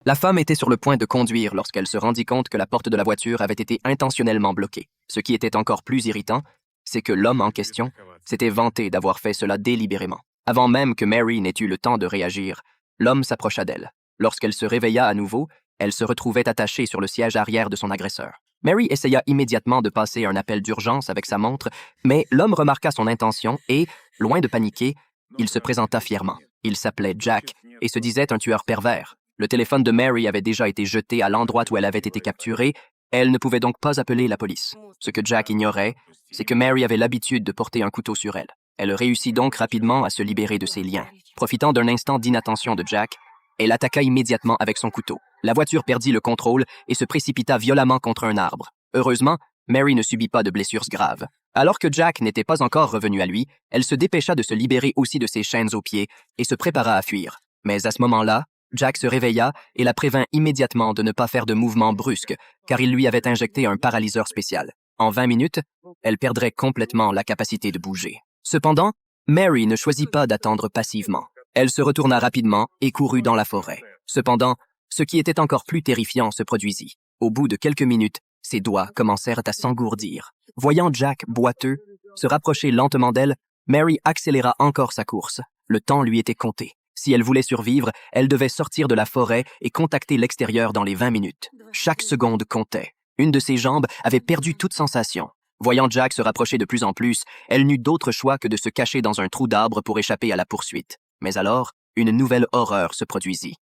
La femme était sur le point de conduire lorsqu'elle se rendit compte que la porte de la voiture avait été intentionnellement bloquée. Ce qui était encore plus irritant, c'est que l'homme en question s'était vanté d'avoir fait cela délibérément. Avant même que Mary n'ait eu le temps de réagir, l'homme s'approcha d'elle. Lorsqu'elle se réveilla à nouveau, elle se retrouvait attachée sur le siège arrière de son agresseur. Mary essaya immédiatement de passer un appel d'urgence avec sa montre, mais l'homme remarqua son intention et, loin de paniquer, il se présenta fièrement. Il s'appelait Jack et se disait un tueur pervers. Le téléphone de Mary avait déjà été jeté à l'endroit où elle avait été capturée. Elle ne pouvait donc pas appeler la police. Ce que Jack ignorait, c'est que Mary avait l'habitude de porter un couteau sur elle. Elle réussit donc rapidement à se libérer de ses liens. Profitant d'un instant d'inattention de Jack, elle attaqua immédiatement avec son couteau. La voiture perdit le contrôle et se précipita violemment contre un arbre. Heureusement, Mary ne subit pas de blessures graves. Alors que Jack n'était pas encore revenu à lui, elle se dépêcha de se libérer aussi de ses chaînes aux pieds et se prépara à fuir. Mais à ce moment-là, Jack se réveilla et la prévint immédiatement de ne pas faire de mouvements brusques, car il lui avait injecté un paralyseur spécial. En 20 minutes, elle perdrait complètement la capacité de bouger. Cependant, Mary ne choisit pas d'attendre passivement. Elle se retourna rapidement et courut dans la forêt. Cependant, ce qui était encore plus terrifiant se produisit. Au bout de quelques minutes, ses doigts commencèrent à s'engourdir. Voyant Jack boiteux se rapprocher lentement d'elle, Mary accéléra encore sa course. Le temps lui était compté. Si elle voulait survivre, elle devait sortir de la forêt et contacter l'extérieur dans les 20 minutes. Chaque seconde comptait. Une de ses jambes avait perdu toute sensation. Voyant Jack se rapprocher de plus en plus, elle n'eut d'autre choix que de se cacher dans un trou d'arbre pour échapper à la poursuite. Mais alors, une nouvelle horreur se produisit.